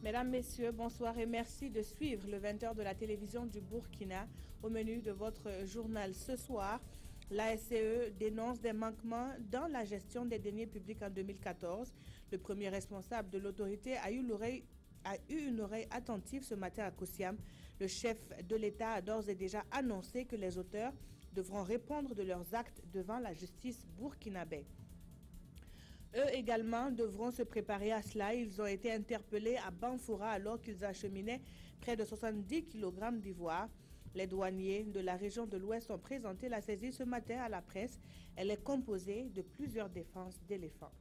Mesdames, Messieurs, bonsoir et merci de suivre le 20h de la télévision du Burkina. Au menu de votre journal ce soir, la SCE dénonce des manquements dans la gestion des deniers publics en 2014. Le premier responsable de l'autorité a eu une oreille attentive ce matin à Kossiam. Le chef de l'État a d'ores et déjà annoncé que les auteurs devront répondre de leurs actes devant la justice burkinabé. Eux également devront se préparer à cela. Ils ont été interpellés à Banfoura alors qu'ils acheminaient près de 70 kg d'ivoire. Les douaniers de la région de l'Ouest ont présenté la saisie ce matin à la presse. Elle est composée de plusieurs défenses d'éléphants.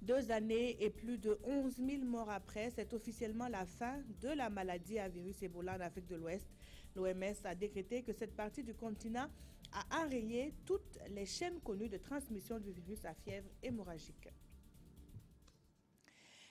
2 années et plus de 11 000 morts après, c'est officiellement la fin de la maladie à virus Ebola en Afrique de l'Ouest. L'OMS a décrété que cette partie du continent a enrayé toutes les chaînes connues de transmission du virus à fièvre hémorragique.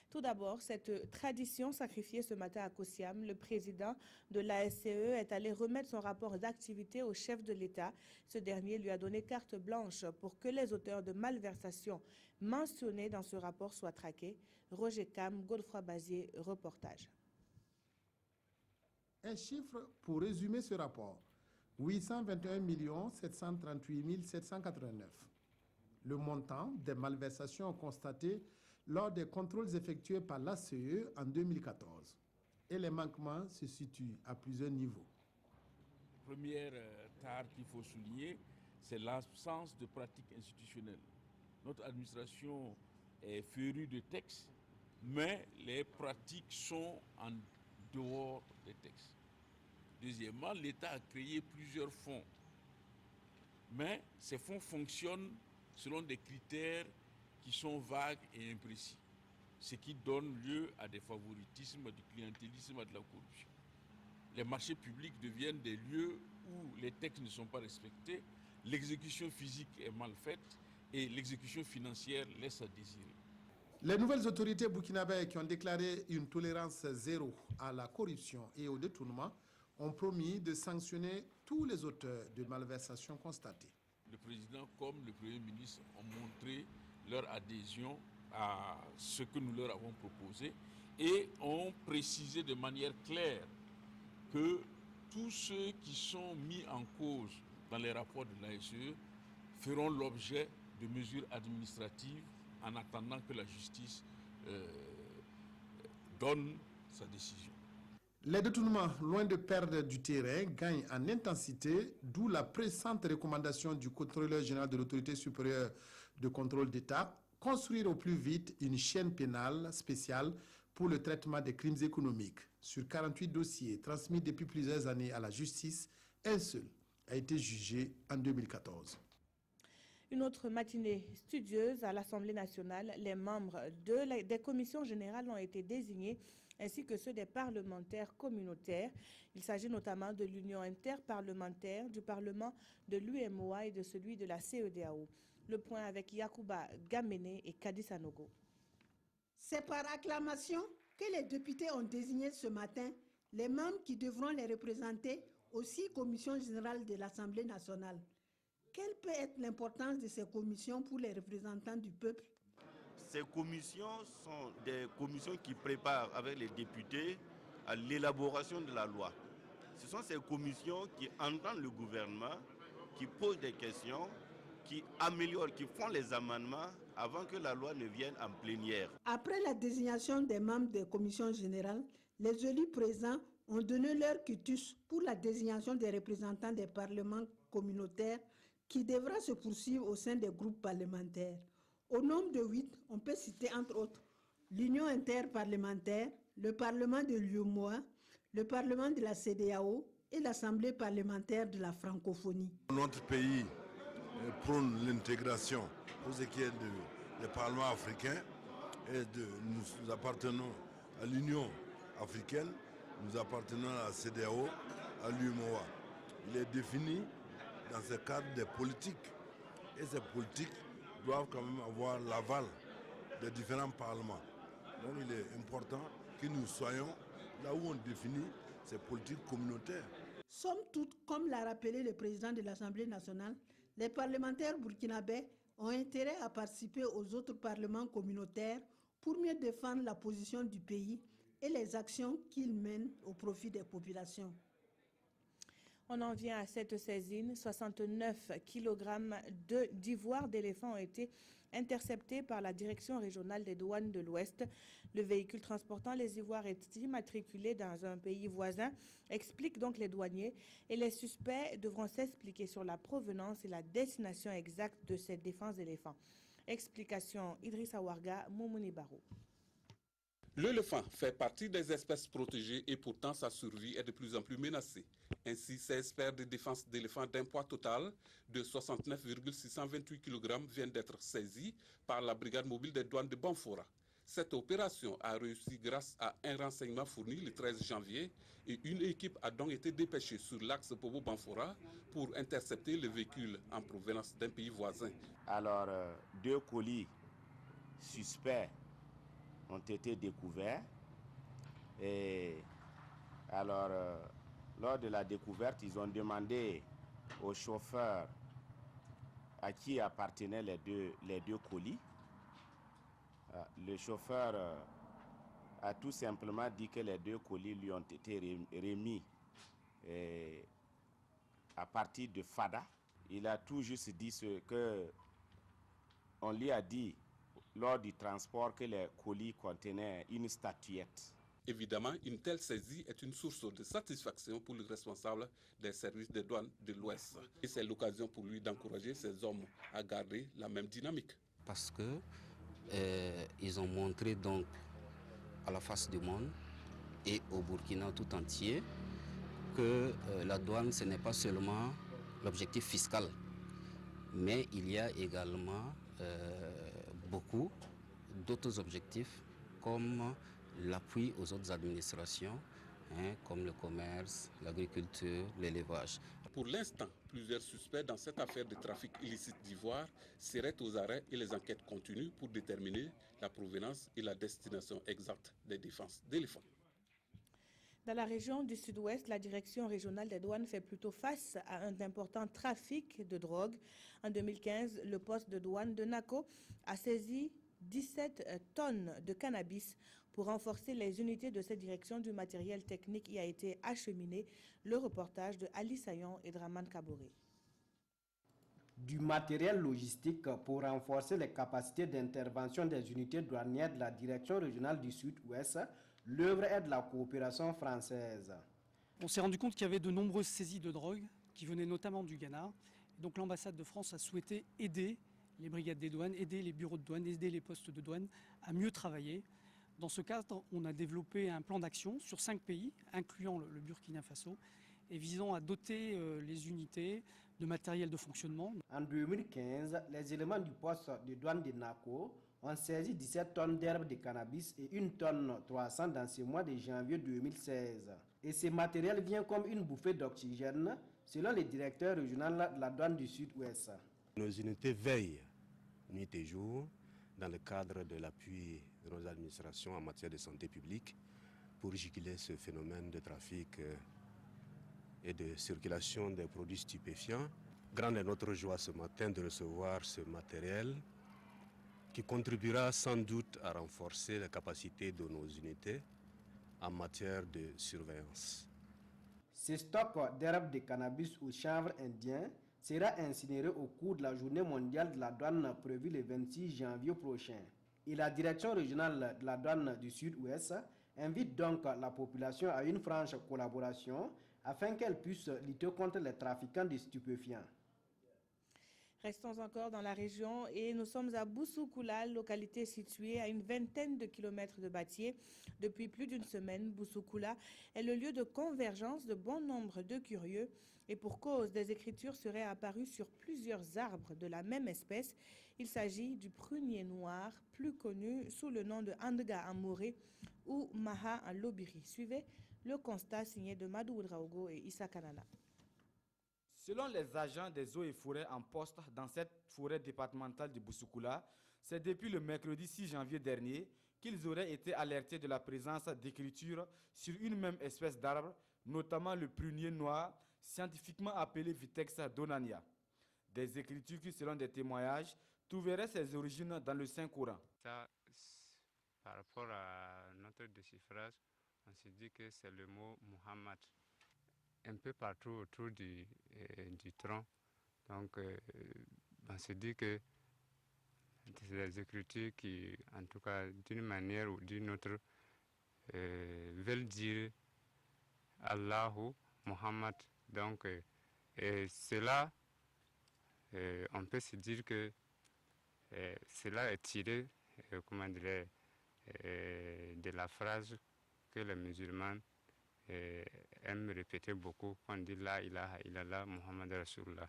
Tout d'abord, cette tradition sacrifiée ce matin à Kossiam, le président de la SCE est allé remettre son rapport d'activité au chef de l'État. Ce dernier lui a donné carte blanche pour que les auteurs de malversations mentionnés dans ce rapport soient traqués. Roger Cam, Godefroy Bazier, reportage. Un chiffre pour résumer ce rapport. 821 738 789. Le montant des malversations constatées lors des contrôles effectués par l'ACE en 2014. Et les manquements se situent à plusieurs niveaux. Première tare qu'il faut souligner, c'est l'absence de pratiques institutionnelles. Notre administration est férue de textes, mais les pratiques sont en dehors des textes. Deuxièmement, l'État a créé plusieurs fonds, mais ces fonds fonctionnent selon des critères qui sont vagues et imprécis, ce qui donne lieu à des favoritismes, du clientélisme, à de la corruption. Les marchés publics deviennent des lieux où les textes ne sont pas respectés, l'exécution physique est mal faite et l'exécution financière laisse à désirer. Les nouvelles autorités burkinabées qui ont déclaré une tolérance zéro à la corruption et au détournement ont promis de sanctionner tous les auteurs de malversations constatées. Le président comme le Premier ministre ont montré leur adhésion à ce que nous leur avons proposé et ont précisé de manière claire que tous ceux qui sont mis en cause dans les rapports de l'ASE feront l'objet de mesures administratives en attendant que la justice donne sa décision. Les détournements, loin de perdre du terrain, gagnent en intensité, d'où la pressante recommandation du contrôleur général de l'autorité supérieure de contrôle d'État, construire au plus vite une chaîne pénale spéciale pour le traitement des crimes économiques. Sur 48 dossiers transmis depuis plusieurs années à la justice, un seul a été jugé en 2014. Une autre matinée studieuse à l'Assemblée nationale. Les membres des commissions générales ont été désignés, ainsi que ceux des parlementaires communautaires. Il s'agit notamment de l'Union interparlementaire, du Parlement de l'UMOA et de celui de la CEDEAO. Le point avec Yacouba Gamene et Kadi Sanogo. C'est par acclamation que les députés ont désigné ce matin les membres qui devront les représenter aux 6 commissions générales de l'Assemblée nationale. Quelle peut être l'importance de ces commissions pour les représentants du peuple? Ces commissions sont des commissions qui préparent avec les députés à l'élaboration de la loi. Ce sont ces commissions qui entendent le gouvernement, qui posent des questions, qui améliorent, qui font les amendements avant que la loi ne vienne en plénière. Après la désignation des membres des commissions générales, les élus présents ont donné leur quitus pour la désignation des représentants des parlements communautaires qui devra se poursuivre au sein des groupes parlementaires. Au nombre de 8, on peut citer entre autres l'Union interparlementaire, le Parlement de l'UMOA, le Parlement de la CEDEAO et l'Assemblée parlementaire de la francophonie. Notre pays prône l'intégration pour ce qui est des parlements africains et nous appartenons à l'Union africaine, nous appartenons à la CEDEAO, à l'UMOA. Il est défini dans ce cadre des politiques. Et ces politiques doivent quand même avoir l'aval des différents parlements. Donc il est important que nous soyons là où on définit ces politiques communautaires. Somme toute, comme l'a rappelé le président de l'Assemblée nationale, les parlementaires burkinabés ont intérêt à participer aux autres parlements communautaires pour mieux défendre la position du pays et les actions qu'il mène au profit des populations. On en vient à cette saisine. 69 kg d'ivoire d'éléphant ont été interceptés par la Direction régionale des douanes de l'Ouest. Le véhicule transportant les ivoires est immatriculé dans un pays voisin, expliquent donc les douaniers, et les suspects devront s'expliquer sur la provenance et la destination exacte de ces défenses d'éléphants. Explication Idrissa Warga, Moumouni Barou. L'éléphant fait partie des espèces protégées et pourtant sa survie est de plus en plus menacée. Ainsi, 16 paires de défense d'éléphants d'un poids total de 69,628 kg viennent d'être saisies par la brigade mobile des douanes de Banfora. Cette opération a réussi grâce à un renseignement fourni le 13 janvier et une équipe a donc été dépêchée sur l'axe Pobo-Banfora pour intercepter le véhicule en provenance d'un pays voisin. Alors, 2 colis suspects ont été découverts et alors lors de la découverte, ils ont demandé au chauffeur à qui appartenaient les deux colis. Le chauffeur a tout simplement dit que les 2 colis lui ont été remis à partir de Fada. Il a tout juste dit ce que on lui a dit lors du transport que les colis contenaient une statuette. Évidemment, une telle saisie est une source de satisfaction pour le responsable des services de douane de l'Ouest. Et c'est l'occasion pour lui d'encourager ses hommes à garder la même dynamique. Parce que ils ont montré donc à la face du monde et au Burkina tout entier que la douane, ce n'est pas seulement l'objectif fiscal, mais il y a également beaucoup d'autres objectifs comme l'appui aux autres administrations, comme le commerce, l'agriculture, l'élevage. Pour l'instant, plusieurs suspects dans cette affaire de trafic illicite d'ivoire seraient aux arrêts et les enquêtes continuent pour déterminer la provenance et la destination exacte des défenses d'éléphants. Dans la région du Sud-Ouest, la Direction régionale des douanes fait plutôt face à un important trafic de drogue. En 2015, le poste de douane de Nako a saisi 17 tonnes de cannabis. Pour renforcer les unités de cette direction, du matériel technique y a été acheminé. Le reportage de Ali Sayon et Draman Kaboré. Du matériel logistique pour renforcer les capacités d'intervention des unités douanières de la Direction régionale du Sud-Ouest, l'œuvre est de la coopération française. On s'est rendu compte qu'il y avait de nombreuses saisies de drogue qui venaient notamment du Ghana. Donc l'ambassade de France a souhaité aider les brigades des douanes, aider les bureaux de douane, aider les postes de douane à mieux travailler. Dans ce cadre, on a développé un plan d'action sur 5 pays, incluant le Burkina Faso, et visant à doter les unités de matériel de fonctionnement. En 2015, les éléments du poste de douane de Nako ont saisi 17 tonnes d'herbes de cannabis et 1 tonne 300 dans ce mois de janvier 2016. Et ce matériel vient comme une bouffée d'oxygène, selon le directeur régional de la douane du Sud-Ouest. Nos unités veillent nuit et jour dans le cadre de l'appui de nos administrations en matière de santé publique pour juguler ce phénomène de trafic et de circulation des produits stupéfiants. Grande est notre joie ce matin de recevoir ce matériel qui contribuera sans doute à renforcer les capacités de nos unités en matière de surveillance. Ce stock d'herbes de cannabis ou chanvre indien sera incinéré au cours de la journée mondiale de la douane prévue le 26 janvier prochain. Et la direction régionale de la douane du Sud-Ouest invite donc la population à une franche collaboration afin qu'elle puisse lutter contre les trafiquants de stupéfiants. Restons encore dans la région et nous sommes à Boussoukoula, localité située à une vingtaine de kilomètres de Batié. Depuis plus d'une semaine, Boussoukoula est le lieu de convergence de bon nombre de curieux et pour cause, des écritures seraient apparues sur plusieurs arbres de la même espèce. Il s'agit du prunier noir, plus connu sous le nom de Andga Amouré ou Maha en Lobiri. Suivez le constat signé de Madou Oudraogo et Issa Kanana. Selon les agents des eaux et forêts en poste dans cette forêt départementale de Boussoukoula, c'est depuis le mercredi 6 janvier dernier qu'ils auraient été alertés de la présence d'écritures sur une même espèce d'arbre, notamment le prunier noir, scientifiquement appelé Vitex donania. Des écritures qui, selon des témoignages, trouveraient ses origines dans le Saint-Coran. Ça, Par rapport à notre déchiffrage, on se dit que c'est le mot Muhammad. Un peu partout autour du tronc. Donc, on se dit que c'est des écritures qui, en tout cas, d'une manière ou d'une autre, veulent dire Allahu, Muhammad. Donc, cela, on peut se dire que cela est tiré, de la phrase que les musulmans aiment répéter beaucoup quand on dit La ilaha illallah Muhammad Rasulullah.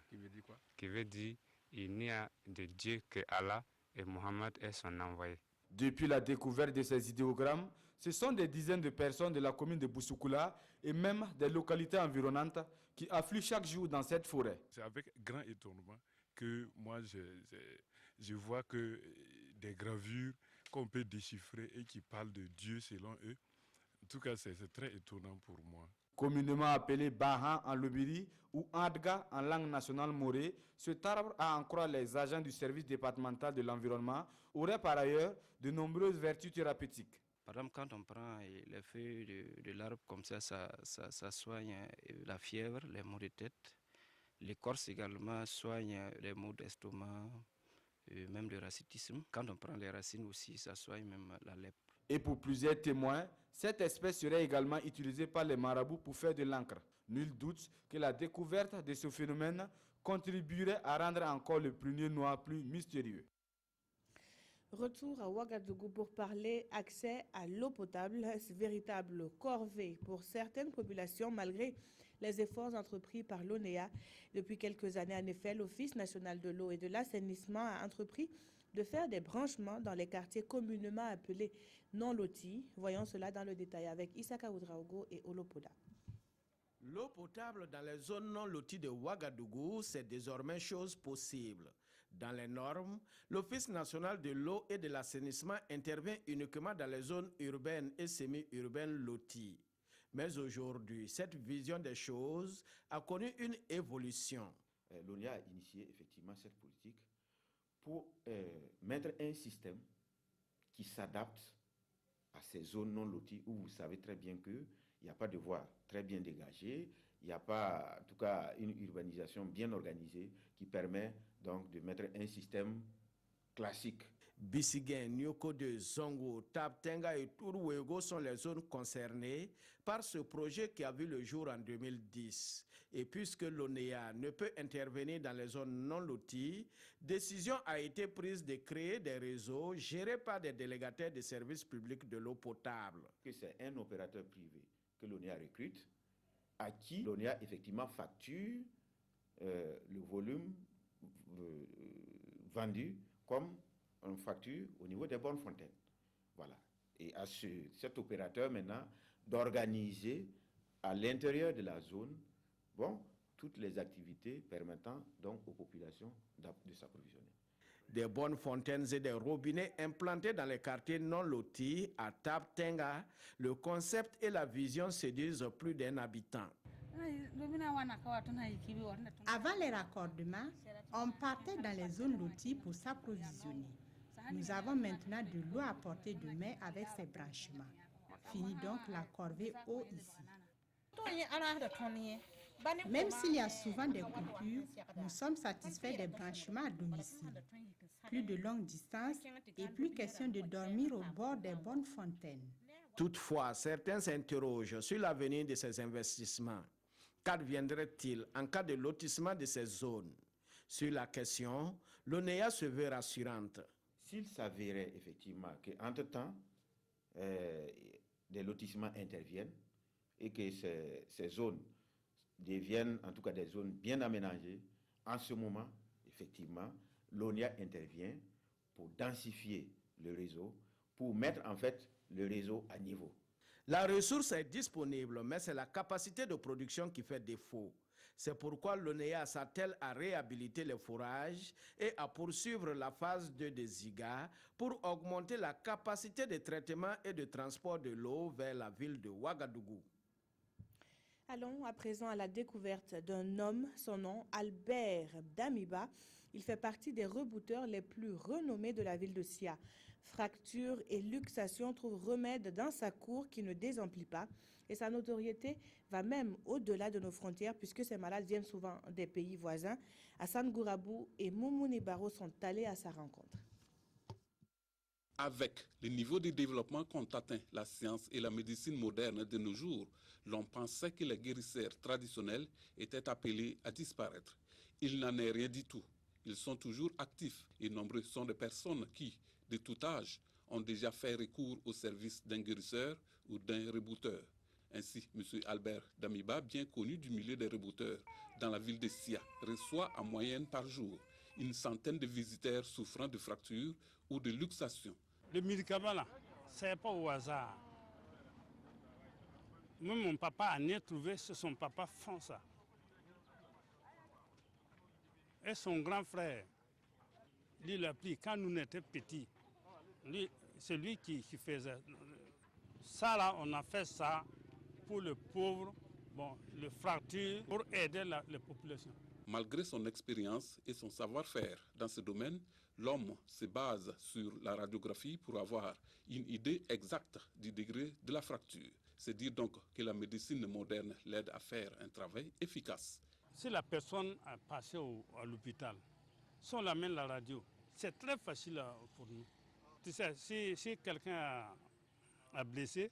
Qui veut dire quoi? Qui veut dire il n'y a de Dieu que Allah et Muhammad est son envoyé. Depuis la découverte de ces idéogrammes, ce sont des dizaines de personnes de la commune de Boussoukoula et même des localités environnantes qui affluent chaque jour dans cette forêt. C'est avec grand étonnement que moi je vois que des gravures qu'on peut déchiffrer et qui parlent de Dieu selon eux. En tout cas, c'est très étonnant pour moi. Communément appelé Bahan en Lobiri ou Adga en langue nationale morée, cet arbre, à en croire les agents du service départemental de l'environnement, aurait par ailleurs de nombreuses vertus thérapeutiques. Par exemple, quand on prend les feuilles de l'arbre comme ça soigne la fièvre, les maux de tête. L'écorce également soigne les maux d'estomac, même le rachitisme. Quand on prend les racines aussi, ça soigne même la lèpre. Et pour plusieurs témoins, cette espèce serait également utilisée par les marabouts pour faire de l'encre. Nul doute que la découverte de ce phénomène contribuerait à rendre encore le prunier noir plus mystérieux. Retour à Ouagadougou pour parler accès à l'eau potable, véritable corvée pour certaines populations malgré les efforts entrepris par l'ONEA. Depuis quelques années, en effet, l'Office national de l'eau et de l'assainissement a entrepris de faire des branchements dans les quartiers communément appelés non lotis. Voyons cela dans le détail avec Isaka Oudraogo et Olopoda. L'eau potable dans les zones non loties de Ouagadougou, c'est désormais chose possible. Dans les normes, l'Office national de l'eau et de l'assainissement intervient uniquement dans les zones urbaines et semi-urbaines loties. Mais aujourd'hui, cette vision des choses a connu une évolution. L'ONEA a initié effectivement cette politique pour mettre un système qui s'adapte à ces zones non loties où vous savez très bien qu'il n'y a pas de voies très bien dégagées, il n'y a pas, en tout cas, une urbanisation bien organisée qui permet donc de mettre un système classique. Bissiguen, Nyoko de Zongo, Taptenga et Tourouego sont les zones concernées par ce projet qui a vu le jour en 2010. Et puisque l'ONEA ne peut intervenir dans les zones non loties, décision a été prise de créer des réseaux gérés par des délégataires de services publics de l'eau potable. C'est un opérateur privé que l'ONEA recrute, à qui l'ONEA effectivement facture le volume vendu comme on facture au niveau des bornes fontaines. Voilà. Et à cet opérateur maintenant d'organiser à l'intérieur de la zone toutes les activités permettant donc aux populations de s'approvisionner. Des bonnes fontaines et des robinets implantés dans les quartiers non lotis à Taptenga, le concept et la vision séduisent plus d'un habitant. Avant les raccordements, on partait dans les zones loties pour s'approvisionner. Nous avons maintenant de l'eau à portée de main avec ces branchements. Fini donc la corvée eau ici. Même s'il y a souvent des coupures, nous sommes satisfaits des branchements à domicile. Plus de longue distance et plus question de dormir au bord des bonnes fontaines. Toutefois, certains s'interrogent sur l'avenir de ces investissements. Qu'adviendrait-il en cas de lotissement de ces zones? Sur la question, l'ONEA se veut rassurante. S'il s'avérait effectivement qu'entre-temps, des lotissements interviennent et que ces zones deviennent en tout cas des zones bien aménagées, en ce moment, effectivement, l'ONEA intervient pour densifier le réseau, pour mettre en fait le réseau à niveau. La ressource est disponible, mais c'est la capacité de production qui fait défaut. C'est pourquoi l'ONEA s'attelle à réhabiliter les forages et à poursuivre la phase 2 des ZIGA pour augmenter la capacité de traitement et de transport de l'eau vers la ville de Ouagadougou. Allons à présent à la découverte d'un homme, son nom Albert Damiba, Il fait partie des rebouteurs les plus renommés de la ville de Sia. Fracture et luxation trouvent remède dans sa cour qui ne désemplit pas. Et sa notoriété va même au-delà de nos frontières puisque ces malades viennent souvent des pays voisins. Hassan Gourabou et Moumouni Baro sont allés à sa rencontre. Avec le niveau de développement qu'ont atteint la science et la médecine moderne de nos jours, l'on pensait que les guérisseurs traditionnels étaient appelés à disparaître. Il n'en est rien du tout. Ils sont toujours actifs et nombreux sont les personnes qui, de tout âge, ont déjà fait recours au service d'un guérisseur ou d'un rebouteur. Ainsi, M. Albert Damiba, bien connu du milieu des rebouteurs dans la ville de Sia, reçoit en moyenne par jour une centaine de visiteurs souffrant de fractures ou de luxation. Le médicament là, c'est pas au hasard. Moi, mon papa a né trouvé, c'est son papa font ça. Et son grand frère, lui l'a pris quand nous étions petits. C'est lui qui faisait. Ça là, on a fait ça pour le pauvre, le fracture, pour aider la population. Malgré son expérience et son savoir-faire dans ce domaine, l'homme se base sur la radiographie pour avoir une idée exacte du degré de la fracture. C'est dire donc que la médecine moderne l'aide à faire un travail efficace. Si la personne a passé à l'hôpital, si on l'amène la radio, c'est très facile pour nous. Tu sais, si quelqu'un a blessé,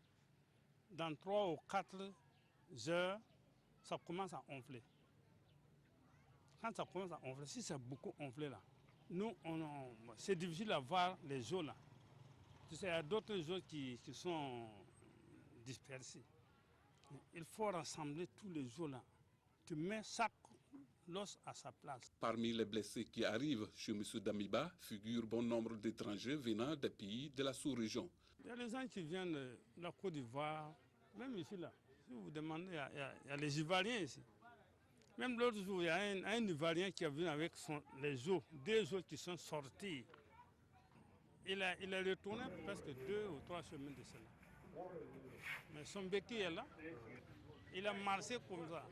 dans 3 ou 4 heures, ça commence à enfler. Quand ça commence à enfler, si c'est beaucoup enflé là, nous, c'est difficile à voir les os là. Tu sais, il y a d'autres os qui sont dispersés. Il faut rassembler tous les os là. Tu mets chaque l'os à sa place. Parmi les blessés qui arrivent chez M. Damiba figure bon nombre d'étrangers venant des pays de la sous-région. Il y a des gens qui viennent de la Côte d'Ivoire, même ici là. Si vous demandez, il y a les Ivoiriens ici. Même l'autre jour, il y a un Ivoirien qui est venu avec les os, 2 os qui sont sortis. Il est retourné presque 2 ou 3 semaines de cela. Mais son béquille est là. Il a marché comme ça.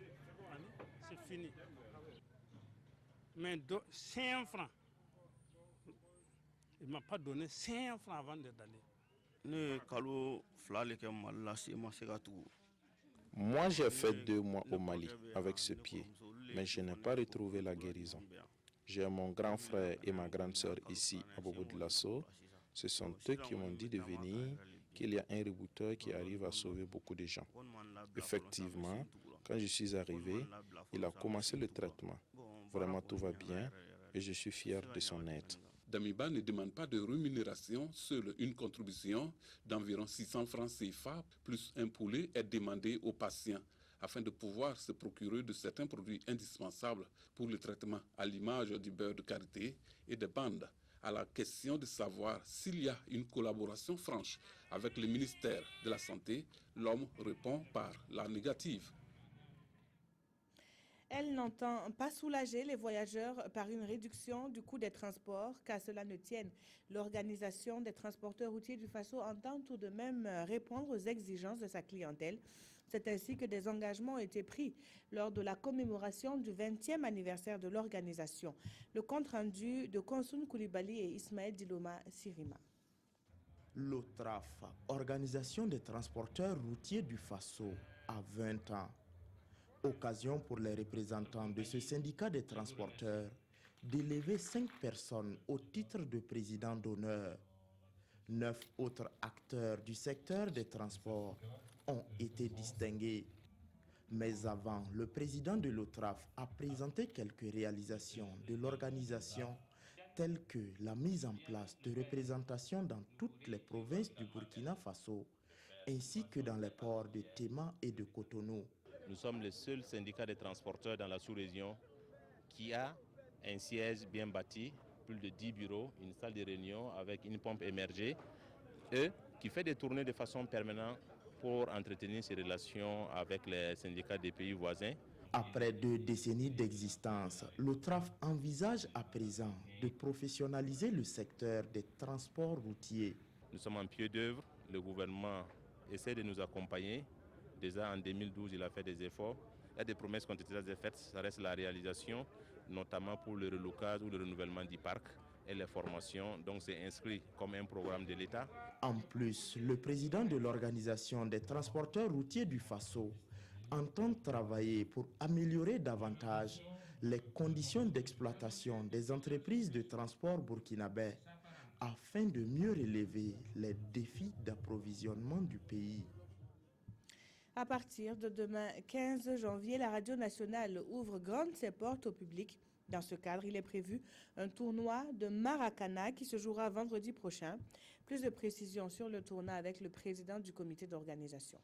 C'est fini. Mais 5 francs. Il ne m'a pas donné 5 francs avant d'aller. Moi, j'ai fait 2 mois au Mali avec ce pied, mais je n'ai pas retrouvé la guérison. J'ai mon grand frère et ma grande sœur ici à Bobo de Lasso. Ce sont eux qui m'ont dit de venir, qu'il y a un rebouteur qui arrive à sauver beaucoup de gens. Effectivement, quand je suis arrivé, il a commencé le traitement. Vraiment, tout va bien et je suis fier de son aide. Damiba ne demande pas de rémunération, seule une contribution d'environ 600 francs CFA plus un poulet est demandée aux patients afin de pouvoir se procurer de certains produits indispensables pour le traitement, à l'image du beurre de karité et des bandes. À la question de savoir s'il y a une collaboration franche avec le ministère de la Santé, l'homme répond par la négative. Elle n'entend pas soulager les voyageurs par une réduction du coût des transports, qu'à cela ne tienne. L'organisation des transporteurs routiers du Faso entend tout de même répondre aux exigences de sa clientèle. C'est ainsi que des engagements ont été pris lors de la commémoration du 20e anniversaire de l'organisation. Le compte-rendu de Konsoun Koulibaly et Ismaël Diloma Sirima. L'OTRAF, Organisation des transporteurs routiers du Faso, a 20 ans. Occasion pour les représentants de ce syndicat des transporteurs d'élever 5 personnes au titre de président d'honneur. 9 autres acteurs du secteur des transports ont été distingués. Mais avant, le président de l'OTRAF a présenté quelques réalisations de l'organisation telles que la mise en place de représentations dans toutes les provinces du Burkina Faso ainsi que dans les ports de Tema et de Cotonou. Nous sommes le seul syndicat des transporteurs dans la sous-région qui a un siège bien bâti, plus de 10 bureaux, une salle de réunion avec une pompe émergée et qui fait des tournées de façon permanente pour entretenir ses relations avec les syndicats des pays voisins. Après 2 décennies d'existence, l'OTRAF envisage à présent de professionnaliser le secteur des transports routiers. Nous sommes en pied d'œuvre, le gouvernement essaie de nous accompagner, Déjà en 2012, il a fait des efforts. Il y a des promesses qui ont été faites, ça reste la réalisation, notamment pour le relocage ou le renouvellement du parc et les formations. Donc c'est inscrit comme un programme de l'État. En plus, le président de l'Organisation des transporteurs routiers du Faso entend travailler pour améliorer davantage les conditions d'exploitation des entreprises de transport burkinabais afin de mieux relever les défis d'approvisionnement du pays. À partir de demain, 15 janvier, la Radio nationale ouvre grandes ses portes au public. Dans ce cadre, il est prévu un tournoi de Maracana qui se jouera vendredi prochain. Plus de précisions sur le tournoi avec le président du comité d'organisation.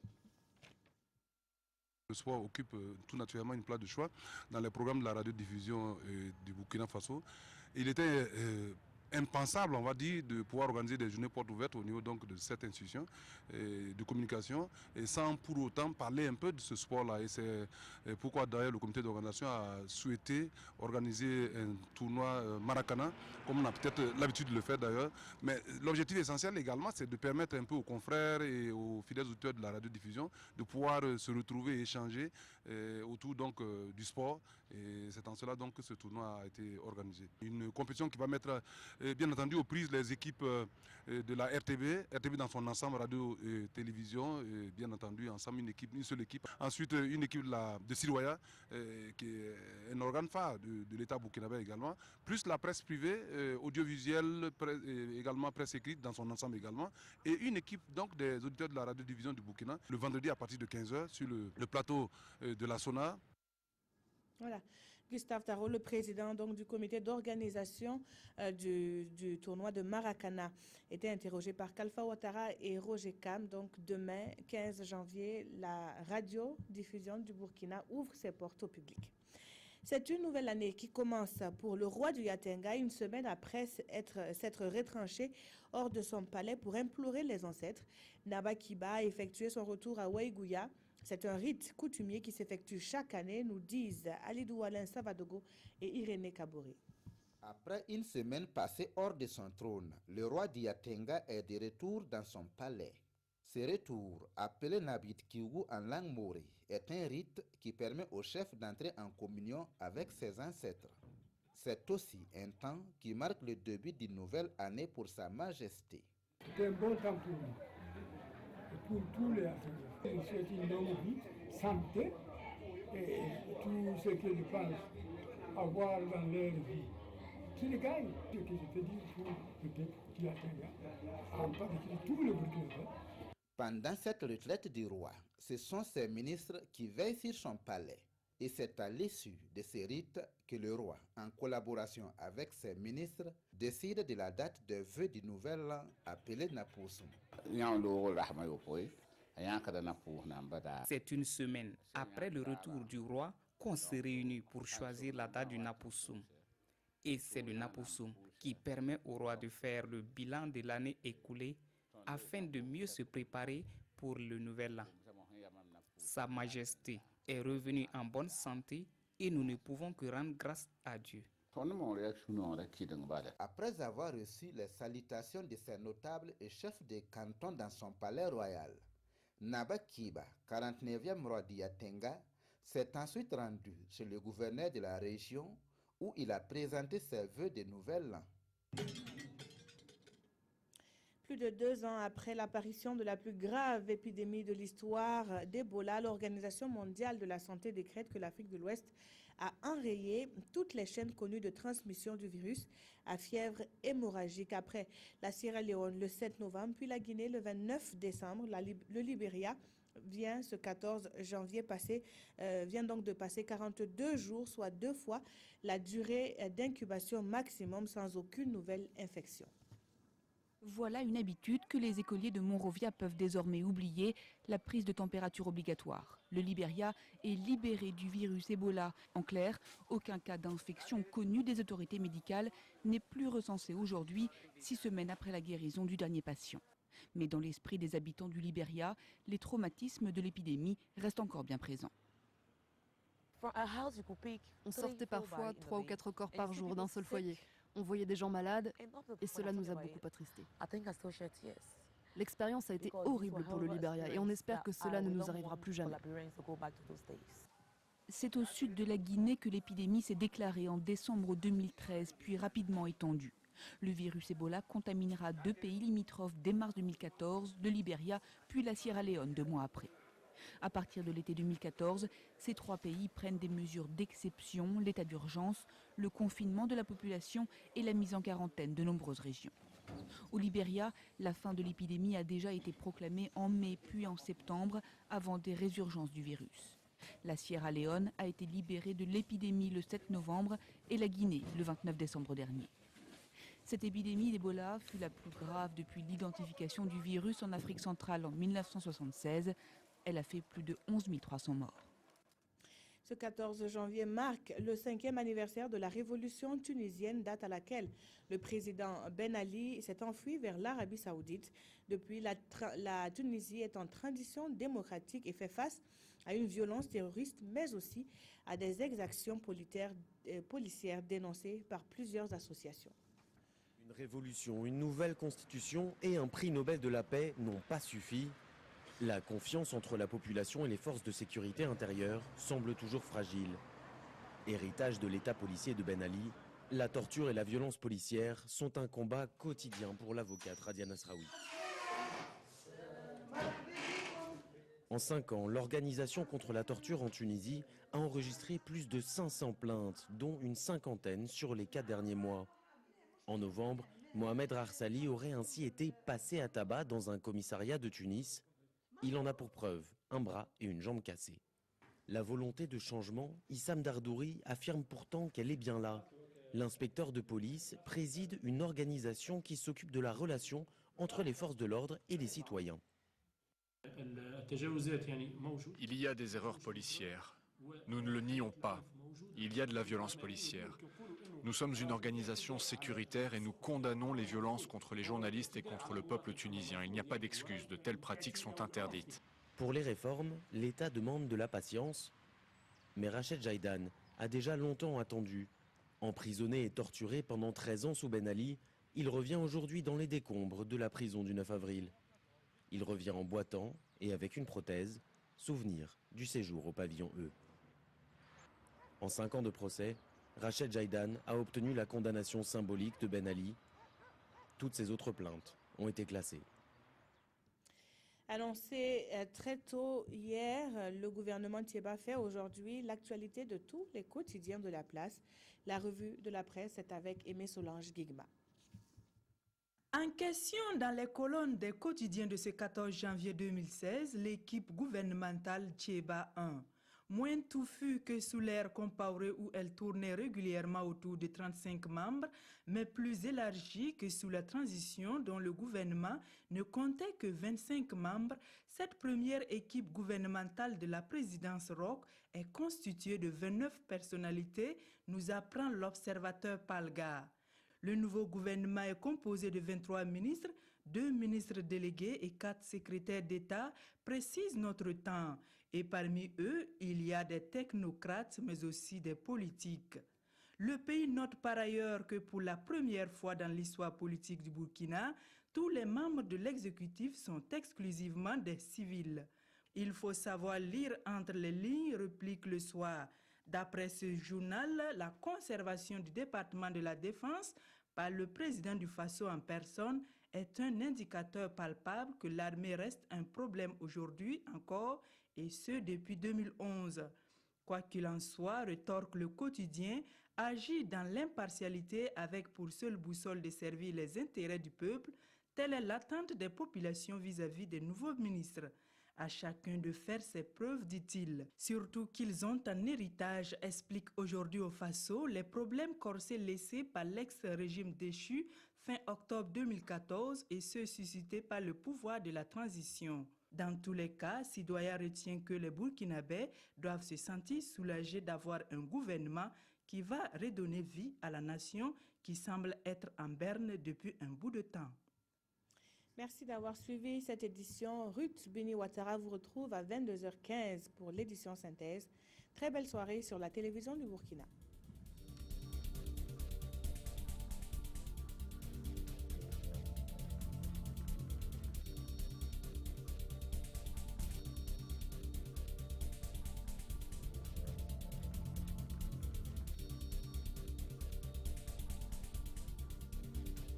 Le sport occupe tout naturellement une place de choix dans les programmes de la radiodiffusion du Burkina Faso. Il était impensable, on va dire, de pouvoir organiser des journées portes ouvertes au niveau donc de cette institution de communication et sans pour autant parler un peu de ce sport-là. Et c'est pourquoi d'ailleurs le comité d'organisation a souhaité organiser un tournoi Maracana, comme on a peut-être l'habitude de le faire d'ailleurs. Mais l'objectif essentiel également, c'est de permettre un peu aux confrères et aux fidèles auditeurs de la radiodiffusion de pouvoir se retrouver et échanger autour donc du sport. Et c'est en cela donc que ce tournoi a été organisé. Une compétition qui va mettre bien entendu aux prises les équipes de la RTB dans son ensemble, radio et télévision, et bien entendu ensemble une seule équipe. Ensuite une équipe de Siroya, qui est un organe phare de l'État burkinabé également, plus la presse privée, audiovisuelle, également presse écrite dans son ensemble également, et une équipe donc des auditeurs de la radiodiffusion du Burkina, le vendredi à partir de 15h sur le plateau de la SONA. Voilà. Gustave Tarot, le président donc, du comité d'organisation du tournoi de Maracana, était interrogé par Kalfa Ouattara et Roger Kam. Donc demain, 15 janvier, la radiodiffusion du Burkina ouvre ses portes au public. C'est une nouvelle année qui commence pour le roi du Yatenga, une semaine après s'être retranché hors de son palais pour implorer les ancêtres. Naba Kiba a effectué son retour à Waïgouya. C'est un rite coutumier qui s'effectue chaque année, nous disent Alidou Alain Savadogo et Irénée Kaboré. Après une semaine passée hors de son trône, le roi d'Yatenga est de retour dans son palais. Ce retour, appelé Nabit Kiwu en langue morée, est un rite qui permet au chef d'entrer en communion avec ses ancêtres. C'est aussi un temps qui marque le début d'une nouvelle année pour Sa Majesté. C'est un bon temps pour nous, et pour tous les Africains. Je souhaite une longue vie, santé et tout ce que je pense avoir dans leur vie. Qu'ils gagnent, ce que je peux dire pour le peuple qui Yatenga, en particulier tout le Burkina. Pendant cette retraite du roi, ce sont ses ministres qui veillent sur son palais. Et c'est à l'issue de ces rites que le roi, en collaboration avec ses ministres, décide de la date des vœux du nouvel an appelé Napoussoum. C'est une semaine après le retour du roi qu'on s'est réunis pour choisir la date du Napoussoum. Et c'est le Napoussoum qui permet au roi de faire le bilan de l'année écoulée afin de mieux se préparer pour le nouvel an. Sa Majesté est revenue en bonne santé et nous ne pouvons que rendre grâce à Dieu. Après avoir reçu les salutations de ses notables et chefs de canton dans son palais royal, Naba Kiba, 49e roi d'Yatenga, s'est ensuite rendu chez le gouverneur de la région où il a présenté ses vœux de nouvel an. Plus de 2 ans après l'apparition de la plus grave épidémie de l'histoire d'Ebola, l'Organisation mondiale de la santé décrète que l'Afrique de l'Ouest a enrayé toutes les chaînes connues de transmission du virus à fièvre hémorragique. Après la Sierra Leone le 7 novembre, puis la Guinée le 29 décembre, le Libéria vient ce 14 janvier vient donc de passer 42 jours, soit 2 fois la durée d'incubation maximum sans aucune nouvelle infection. Voilà une habitude que les écoliers de Monrovia peuvent désormais oublier, la prise de température obligatoire. Le Libéria est libéré du virus Ebola. En clair, aucun cas d'infection connu des autorités médicales n'est plus recensé aujourd'hui, 6 semaines après la guérison du dernier patient. Mais dans l'esprit des habitants du Libéria, les traumatismes de l'épidémie restent encore bien présents. On sortait parfois 3 ou 4 corps par jour d'un seul foyer. On voyait des gens malades et cela nous a beaucoup attristés. L'expérience a été horrible pour le Liberia et on espère que cela ne nous arrivera plus jamais. C'est au sud de la Guinée que l'épidémie s'est déclarée en décembre 2013, puis rapidement étendue. Le virus Ebola contaminera 2 pays limitrophes dès mars 2014, le Liberia puis la Sierra Leone 2 mois après. À partir de l'été 2014, ces 3 pays prennent des mesures d'exception, l'état d'urgence, le confinement de la population et la mise en quarantaine de nombreuses régions. Au Liberia, la fin de l'épidémie a déjà été proclamée en mai puis en septembre, avant des résurgences du virus. La Sierra Leone a été libérée de l'épidémie le 7 novembre et la Guinée le 29 décembre dernier. Cette épidémie d'Ebola fut la plus grave depuis l'identification du virus en Afrique centrale en 1976. Elle a fait plus de 11 300 morts. Ce 14 janvier marque le 5e anniversaire de la révolution tunisienne, date à laquelle le président Ben Ali s'est enfui vers l'Arabie saoudite. Depuis, la Tunisie est en transition démocratique et fait face à une violence terroriste, mais aussi à des exactions policières dénoncées par plusieurs associations. Une révolution, une nouvelle constitution et un prix Nobel de la paix n'ont pas suffi. La confiance entre la population et les forces de sécurité intérieure semble toujours fragile. Héritage de l'état policier de Ben Ali, la torture et la violence policière sont un combat quotidien pour l'avocate Radia Nasraoui. En 5 ans, l'organisation contre la torture en Tunisie a enregistré plus de 500 plaintes, dont une 50aine sur les 4 derniers mois. En novembre, Mohamed Rarsali aurait ainsi été passé à tabac dans un commissariat de Tunis. Il en a pour preuve un bras et une jambe cassés. La volonté de changement, Issam Dardouri affirme pourtant qu'elle est bien là. L'inspecteur de police préside une organisation qui s'occupe de la relation entre les forces de l'ordre et les citoyens. Il y a des erreurs policières. Nous ne le nions pas. Il y a de la violence policière. Nous sommes une organisation sécuritaire et nous condamnons les violences contre les journalistes et contre le peuple tunisien. Il n'y a pas d'excuse, de telles pratiques sont interdites. Pour les réformes, l'État demande de la patience. Mais Rached Jaidan a déjà longtemps attendu. Emprisonné et torturé pendant 13 ans sous Ben Ali, il revient aujourd'hui dans les décombres de la prison du 9 avril. Il revient en boitant et avec une prothèse, souvenir du séjour au pavillon E. En 5 ans de procès, Rached Jaidan a obtenu la condamnation symbolique de Ben Ali. Toutes ses autres plaintes ont été classées. Annoncé très tôt hier, le gouvernement Thiéba fait aujourd'hui l'actualité de tous les quotidiens de la place. La revue de la presse est avec Aimé Solange Guigma. En question dans les colonnes des quotidiens de ce 14 janvier 2016, l'équipe gouvernementale Thiéba 1. Moins touffue que sous l'ère Compaoré où elle tournait régulièrement autour de 35 membres, mais plus élargie que sous la transition dont le gouvernement ne comptait que 25 membres, cette première équipe gouvernementale de la présidence Roch est constituée de 29 personnalités, nous apprend l'observateur Palga. Le nouveau gouvernement est composé de 23 ministres, 2 ministres délégués et 4 secrétaires d'État, précise notre temps. Et parmi eux, il y a des technocrates, mais aussi des politiques. Le pays note par ailleurs que pour la première fois dans l'histoire politique du Burkina, tous les membres de l'exécutif sont exclusivement des civils. Il faut savoir lire entre les lignes, réplique Le Soir. D'après ce journal, la conservation du département de la Défense par le président du Faso en personne est un indicateur palpable que l'armée reste un problème aujourd'hui encore, et ce depuis 2011. Quoi qu'il en soit, rétorque le quotidien, agit dans l'impartialité avec pour seule boussole de servir les intérêts du peuple, telle est l'attente des populations vis-à-vis des nouveaux ministres. À chacun de faire ses preuves, dit-il. Surtout qu'ils ont un héritage, explique aujourd'hui au Faso les problèmes corsés laissés par l'ex-régime déchu fin octobre 2014 et ceux suscités par le pouvoir de la transition. Dans tous les cas, Sidoya retient que les Burkinabés doivent se sentir soulagés d'avoir un gouvernement qui va redonner vie à la nation qui semble être en berne depuis un bout de temps. Merci d'avoir suivi cette édition. Ruth Bini Ouattara vous retrouve à 22h15 pour l'édition synthèse. Très belle soirée sur la télévision du Burkina.